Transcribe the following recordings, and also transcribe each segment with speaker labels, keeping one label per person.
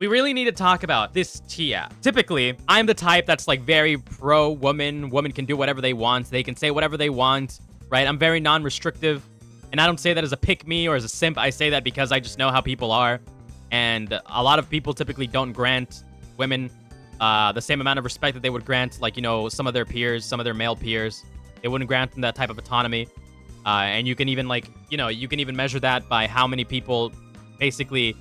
Speaker 1: we really need to talk about this T app. Typically, I'm the type that's like very pro-woman. Women can do whatever they want. They can say whatever they want, right? I'm very non-restrictive. And I don't say that as a pick-me or as a simp. I say that because I just know how people are. And a lot of people typically don't grant women the same amount of respect that they would grant, like, you know, some of their peers, some of their male peers. They wouldn't grant them that type of autonomy. And you can even, like, you know, you can even measure that by how many people basically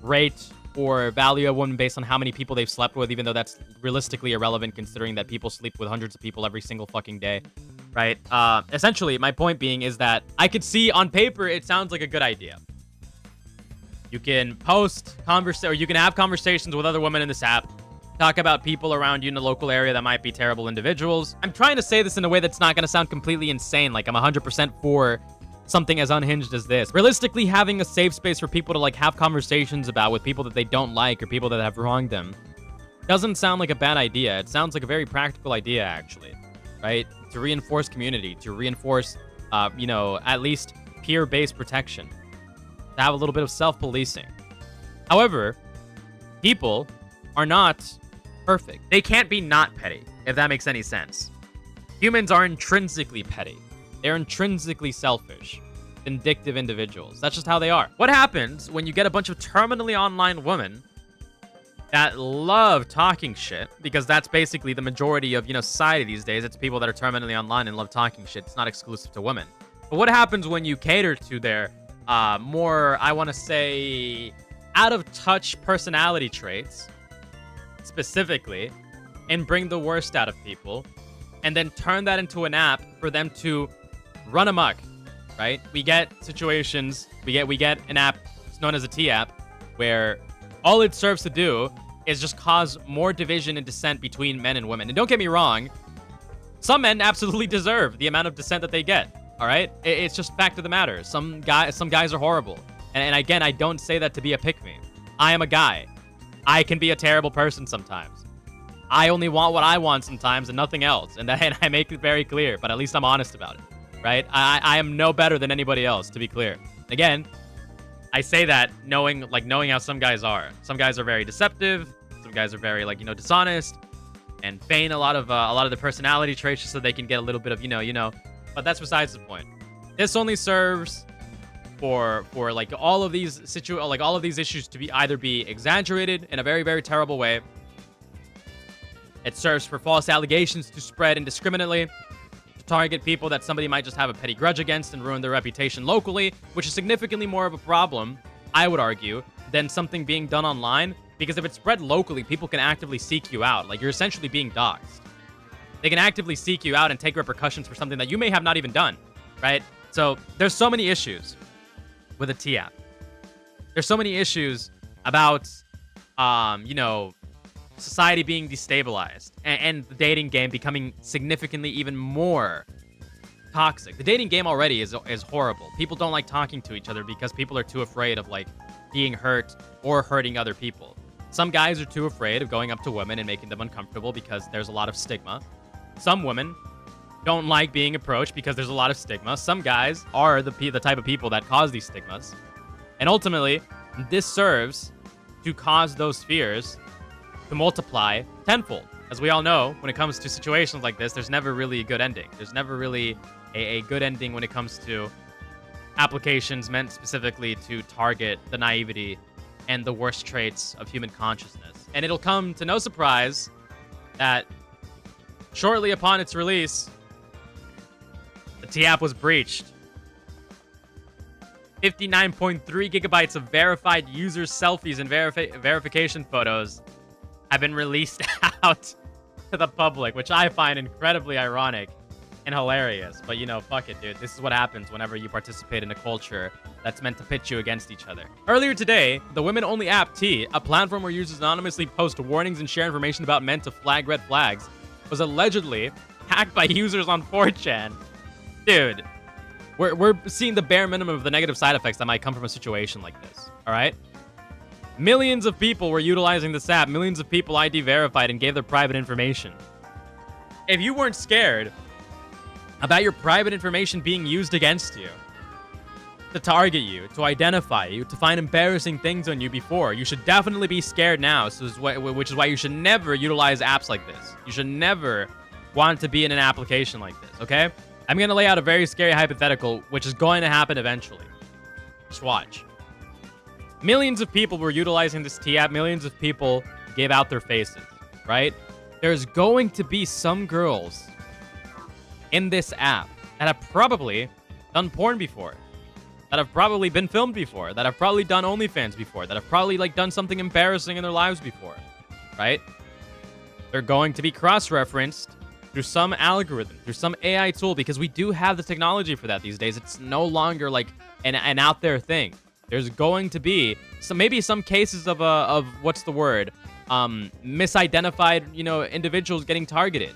Speaker 1: rate or value a woman based on how many people they've slept with, even though that's realistically irrelevant considering that people sleep with hundreds of people every single fucking day, right? Essentially, my point being is that I could see on paper it sounds like a good idea. You can or you can have conversations with other women in this app, talk about people around you in the local area that might be terrible individuals. I'm trying to say this in a way that's not going to sound completely insane, like I'm 100% for something as unhinged as this. Realistically, having a safe space for people to like have conversations about with people that they don't like or people that have wronged them doesn't sound like a bad idea. It sounds like a very practical idea, actually, right? To reinforce community, to reinforce, you know, at least peer-based protection, to have a little bit of self-policing. However, people are not perfect. They can't be not petty, if that makes any sense. Humans are intrinsically petty. They're intrinsically selfish, vindictive individuals. That's just how they are. What happens when you get a bunch of terminally online women that love talking shit? Because that's basically the majority of, you know, society these days. It's people that are terminally online and love talking shit. It's not exclusive to women. But what happens when you cater to their more, I want to say, out-of-touch personality traits, specifically, and bring the worst out of people, and then turn that into an app for them to run amok, right? We get situations, we get an app, it's known as a T app, where all it serves to do is just cause more division and dissent between men and women. And don't get me wrong, some men absolutely deserve the amount of dissent that they get, all right? It's just fact of the matter. Some guys are horrible. And again, I don't say that to be a pick-me. I am a guy. I can be a terrible person sometimes. I only want what I want sometimes and nothing else. And I make it very clear, but at least I'm honest about it, right? I am no better than anybody else, to be clear. Again, I say that knowing how some guys are. Some guys are very deceptive. Some guys are very, like, you know, dishonest and feign a lot of the personality traits just so they can get a little bit of, you know. But that's besides the point. This only serves for like all of these issues to be either be exaggerated in a very, very terrible way. It serves for false allegations to spread indiscriminately, to target people that somebody might just have a petty grudge against and ruin their reputation locally, which is significantly more of a problem, I would argue, than something being done online. Because if it's spread locally, people can actively seek you out. Like, you're essentially being doxxed. They can actively seek you out and take repercussions for something that you may have not even done, right? So there's so many issues with a T app. There's so many issues about, you know, society being destabilized and the dating game becoming significantly even more toxic. The dating game already is horrible. People don't like talking to each other because people are too afraid of, like, being hurt or hurting other people. Some guys are too afraid of going up to women and making them uncomfortable because there's a lot of stigma. Some women don't like being approached because there's a lot of stigma. Some guys are the type of people that cause these stigmas. And ultimately, this serves to cause those fears to multiply tenfold. As we all know, when it comes to situations like this, there's never really a good ending. There's never really a good ending when it comes to applications meant specifically to target the naivety and the worst traits of human consciousness. And it'll come to no surprise that shortly upon its release, the T app was breached. 59.3 gigabytes of verified user selfies and verification photos have been released out to the public, which I find incredibly ironic and hilarious. But, you know, fuck it, dude. This is what happens whenever you participate in a culture that's meant to pit you against each other. Earlier today, the women-only app T, a platform where users anonymously post warnings and share information about men to flag red flags, was allegedly hacked by users on 4chan. Dude, we're seeing the bare minimum of the negative side effects that might come from a situation like this, all right? Millions of people were utilizing this app. Millions of people ID verified and gave their private information. If you weren't scared about your private information being used against you, to target you, to identify you, to find embarrassing things on you before. You should definitely be scared now, which is why you should never utilize apps like this. You should never want to be in an application like this, okay? I'm going to lay out a very scary hypothetical, which is going to happen eventually. Just watch. Millions of people were utilizing this T app. Millions of people gave out their faces, right? There's going to be some girls in this app that have probably done porn before, that have probably been filmed before, that have probably done OnlyFans before, that have probably like done something embarrassing in their lives before, right? They're going to be cross-referenced through some algorithm, through some AI tool, because we do have the technology for that these days. It's no longer like an out there thing. There's going to be maybe some cases of what's the word? Misidentified, individuals getting targeted.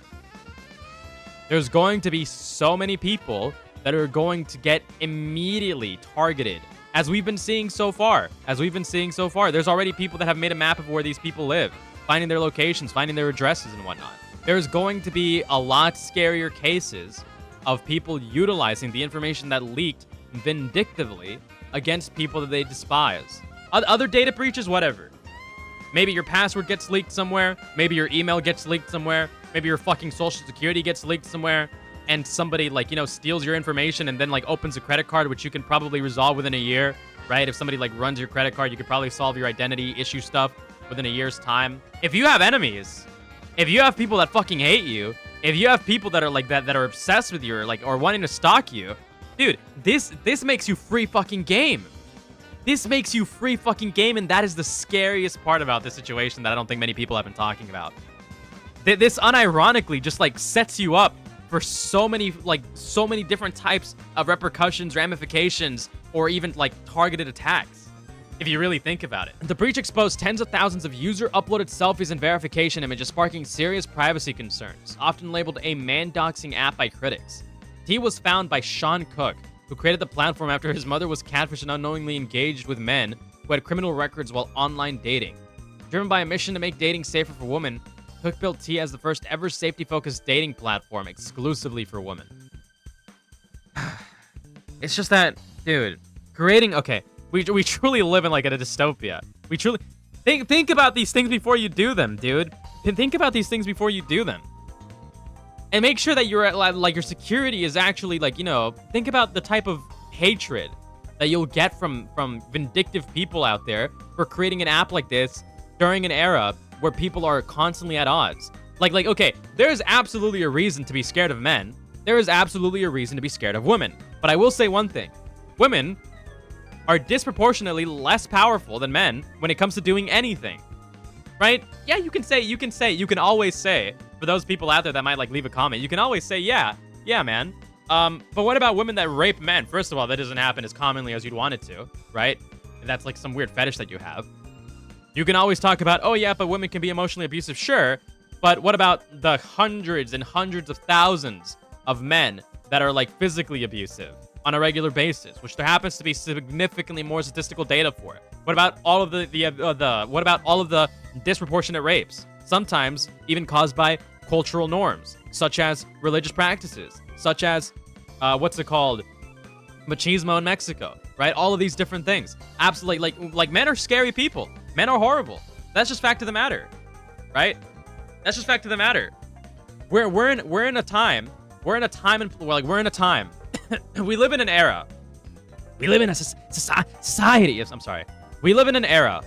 Speaker 1: There's going to be so many people that are going to get immediately targeted, as we've been seeing so far. There's already people that have made a map of where these people live, finding their locations, finding their addresses and whatnot. There's going to be a lot scarier cases of people utilizing the information that leaked vindictively against people that they despise. Other data breaches, whatever. Maybe your password gets leaked somewhere. Maybe your email gets leaked somewhere. Maybe your fucking social security gets leaked somewhere. And somebody, steals your information and then, opens a credit card, which you can probably resolve within a year, right? If somebody, runs your credit card, you could probably solve your identity issue stuff within a year's time. If you have enemies, if you have people that fucking hate you, if you have people that are like that are obsessed with you or wanting to stalk you, dude, this makes you free fucking game. This makes you free fucking game, and that is the scariest part about this situation that I don't think many people have been talking about. This unironically just sets you up for so many different types of repercussions, ramifications, or even targeted attacks, if you really think about it. The breach exposed tens of thousands of user-uploaded selfies and verification images, sparking serious privacy concerns, often labeled a man-doxing app by critics. T was found by Sean Cook, who created the platform after his mother was catfished and unknowingly engaged with men who had criminal records while online dating. Driven by a mission to make dating safer for women, Cook built T as the first ever safety-focused dating platform exclusively for women. It's just that, dude, we truly live in a dystopia. We truly think about these things before you do them, dude. Think about these things before you do them. And make sure that your security is actually think about the type of hatred that you'll get from vindictive people out there for creating an app like this during an era where people are constantly at odds. Okay, there's absolutely a reason to be scared of men. There is absolutely a reason to be scared of women. But I will say one thing. Women are disproportionately less powerful than men when it comes to doing anything. Right? Yeah, you can always say, for those people out there that might leave a comment, you can always say, yeah, man. But what about women that rape men? First of all, that doesn't happen as commonly as you'd want it to, right? That's some weird fetish that you have. You can always talk about, oh yeah, but women can be emotionally abusive, sure. But what about the hundreds and hundreds of thousands of men that are physically abusive on a regular basis, which there happens to be significantly more statistical data for? What about all of the disproportionate rapes? Sometimes even caused by cultural norms, such as religious practices, such as machismo in Mexico, right? All of these different things. Absolutely, men are scary people. Men are horrible. That's just fact of the matter, right? That's just fact of the matter. We're in a time. We live in an era. We live in a society. Yes, I'm sorry. We live in an era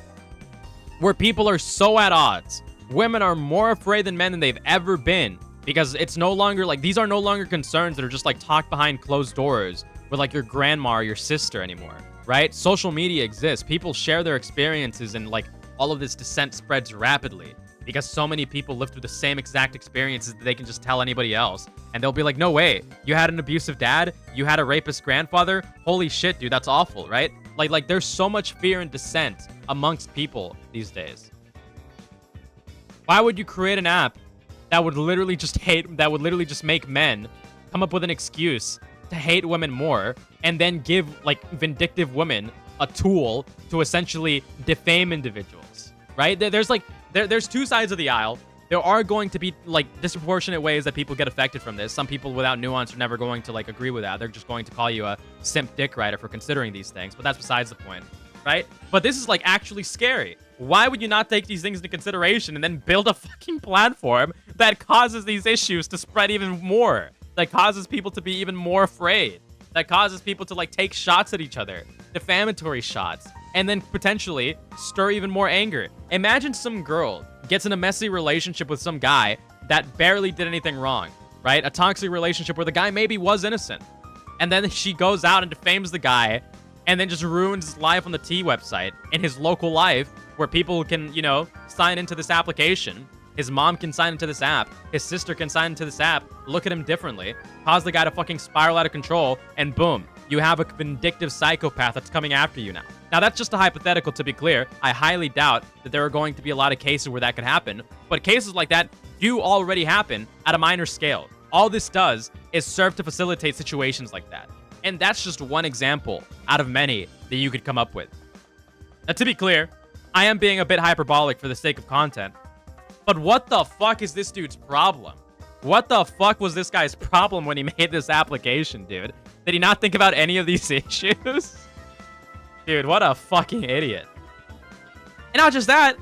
Speaker 1: where people are so at odds. Women are more afraid than men than they've ever been, because it's no longer these are no longer concerns that are just talked behind closed doors with your grandma or your sister anymore, right? Social media exists. People share their experiences, and all of this dissent spreads rapidly because so many people live through the same exact experiences that they can just tell anybody else, and they'll be like, no way, you had an abusive dad, you had a rapist grandfather, holy shit, dude, that's awful, right? There's so much fear and dissent amongst people these days. Why would you create an app that would literally just make men come up with an excuse to hate women more, and then give vindictive women a tool to essentially defame individuals, right? There's two sides of the aisle. There are going to be disproportionate ways that people get affected from this. Some people without nuance are never going to agree with that. They're just going to call you a simp dick rider for considering these things, but that's besides the point, right? But this is like actually scary. Why would you not take these things into consideration and then build a fucking platform that causes these issues to spread even more? That causes people to be even more afraid? That causes people to like take shots at each other, defamatory shots, and then potentially stir even more anger. Imagine some girl gets in a messy relationship with some guy that barely did anything wrong, right? A toxic relationship where the guy maybe was innocent. And then she goes out and defames the guy and then just ruins his life on the T website in his local life where people can, you know, sign into this application. His mom can sign into this app. His sister can sign into this app, look at him differently, cause the guy to fucking spiral out of control, and boom, you have a vindictive psychopath that's coming after you now. Now, that's just a hypothetical, to be clear. I highly doubt that there are going to be a lot of cases where that could happen, but cases like that do already happen at a minor scale. All this does is serve to facilitate situations like that. And that's just one example out of many that you could come up with. Now, to be clear, I am being a bit hyperbolic for the sake of content, but what the fuck is this dude's problem? What the fuck was this guy's problem when he made this application, dude? Did he not think about any of these issues? Dude, what a fucking idiot. And not just that,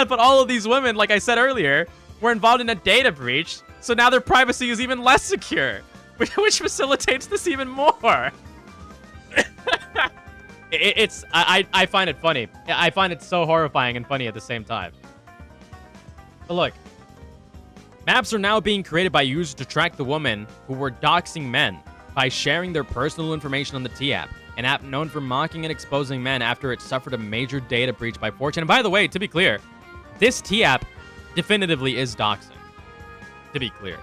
Speaker 1: but all of these women, like I said earlier, were involved in a data breach, so now their privacy is even less secure, which facilitates this even more. I find it funny. I find it so horrifying and funny at the same time. But look, maps are now being created by users to track the women who were doxing men by sharing their personal information on the T app, an app known for mocking and exposing men after it suffered a major data breach by 4chan. And by the way, to be clear, this T app definitively is doxing. To be clear.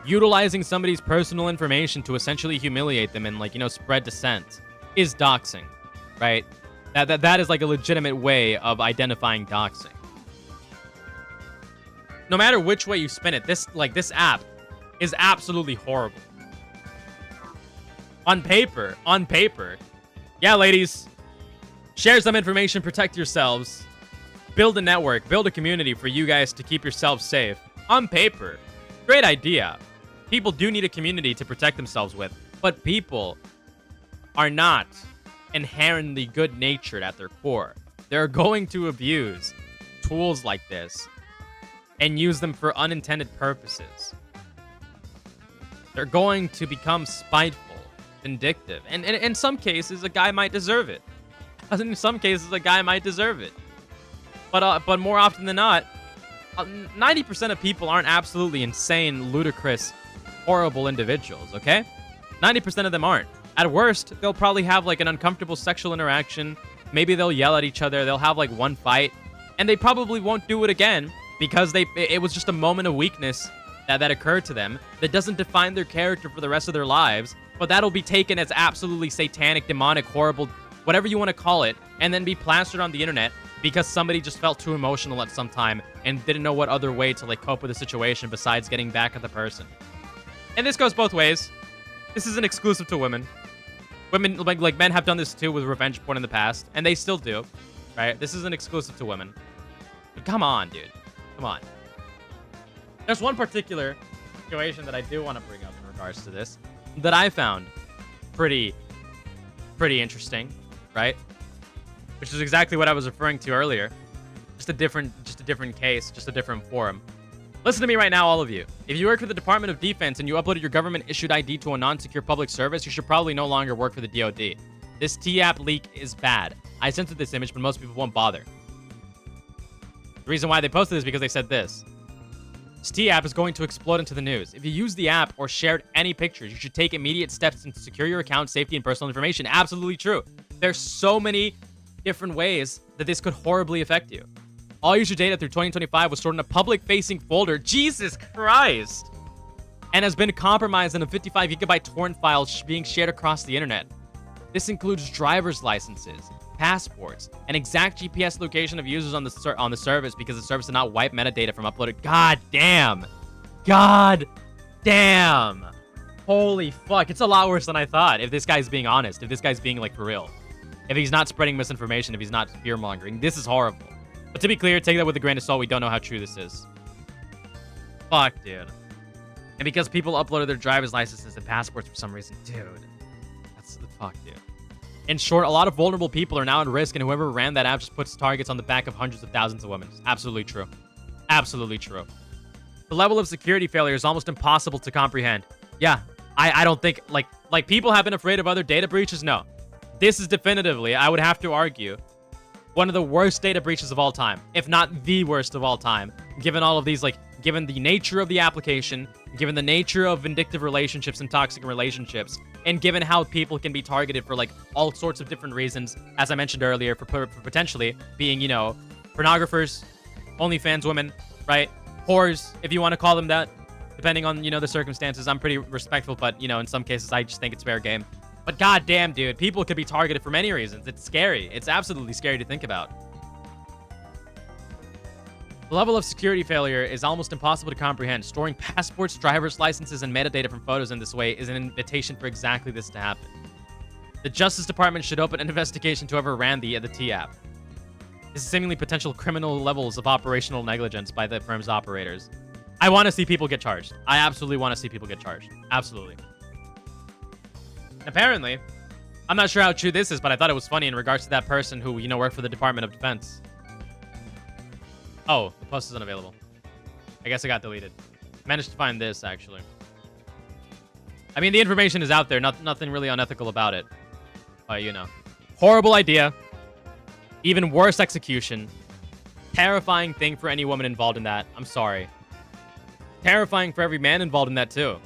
Speaker 1: Utilizing somebody's personal information to essentially humiliate them and, like, you know, spread dissent is doxing, right? That is like a legitimate way of identifying doxing. No matter which way you spin it, this app is absolutely horrible. On paper, yeah, ladies, share some information, protect yourselves, build a network, build a community for you guys to keep yourselves safe. On paper, great idea. People do need a community to protect themselves with, but people are not inherently good-natured at their core. They're going to abuse tools like this and use them for unintended purposes. They're going to become spiteful, vindictive, and in some cases, a guy might deserve it. In some cases, a guy might deserve it. But more often than not, 90% of people aren't absolutely insane, ludicrous, horrible individuals, okay? 90% of them aren't. At worst, they'll probably have like an uncomfortable sexual interaction. Maybe they'll yell at each other. They'll have like one fight, and they probably won't do it again because it was just a moment of weakness that occurred to them that doesn't define their character for the rest of their lives, but that'll be taken as absolutely satanic, demonic, horrible, whatever you want to call it, and then be plastered on the internet because somebody just felt too emotional at some time and didn't know what other way to like cope with the situation besides getting back at the person. And this goes both ways. This isn't exclusive to women. Women, like men have done this too with revenge porn in the past, and they still do, right? This isn't exclusive to women. But come on, dude. Come on. There's one particular situation that I do want to bring up in regards to this that I found pretty interesting, right? Which is exactly what I was referring to earlier. Just a different case, just a different forum. Listen to me right now, all of you. If you work for the Department of Defense and you uploaded your government-issued ID to a non-secure public service, you should probably no longer work for the DoD. This T-App leak is bad. I censored this image, but most people won't bother. The reason why they posted this is because they said this. This T-App is going to explode into the news. If you use the app or shared any pictures, you should take immediate steps to secure your account, safety, and personal information. Absolutely true. There's so many different ways that this could horribly affect you. All user data through 2025 was stored in a public-facing folder. Jesus Christ! And has been compromised in a 55-gigabyte torrent file being shared across the internet. This includes driver's licenses, passports, an exact GPS location of users on the service because the service did not wipe metadata from uploaded. God damn! God damn! Holy fuck! It's a lot worse than I thought. If this guy's being honest, if this guy's being like for real, if he's not spreading misinformation, if he's not fear-mongering, this is horrible. But to be clear, take that with a grain of salt. We don't know how true this is. Fuck, dude. And because people uploaded their driver's licenses and passports for some reason. Dude. fuck, dude? In short, a lot of vulnerable people are now at risk, and whoever ran that app just puts targets on the back of hundreds of thousands of women. It's absolutely true. Absolutely true. The level of security failure is almost impossible to comprehend. Yeah, I don't think, like people have been afraid of other data breaches. No. This is definitively, I would have to argue, one of the worst data breaches of all time, if not the worst of all time, given all of these, given the nature of the application, given the nature of vindictive relationships and toxic relationships, and given how people can be targeted for, all sorts of different reasons, as I mentioned earlier, for potentially being, pornographers, OnlyFans women, right? Whores, if you want to call them that, depending on, the circumstances. I'm pretty respectful, but, in some cases, I just think it's fair game. But goddamn, dude, people could be targeted for many reasons. It's scary. It's absolutely scary to think about. The level of security failure is almost impossible to comprehend. Storing passports, driver's licenses, and metadata from photos in this way is an invitation for exactly this to happen. The Justice Department should open an investigation to whoever ran the T app. This is seemingly potential criminal levels of operational negligence by the firm's operators. I want to see people get charged. I absolutely want to see people get charged. Absolutely. Apparently, I'm not sure how true this is, but I thought it was funny in regards to that person who, worked for the Department of Defense. Oh, the post is unavailable. I guess it got deleted. Managed to find this, actually. I mean, the information is out there. Nothing really unethical about it. But, Horrible idea. Even worse execution. Terrifying thing for any woman involved in that. I'm sorry. Terrifying for every man involved in that, too.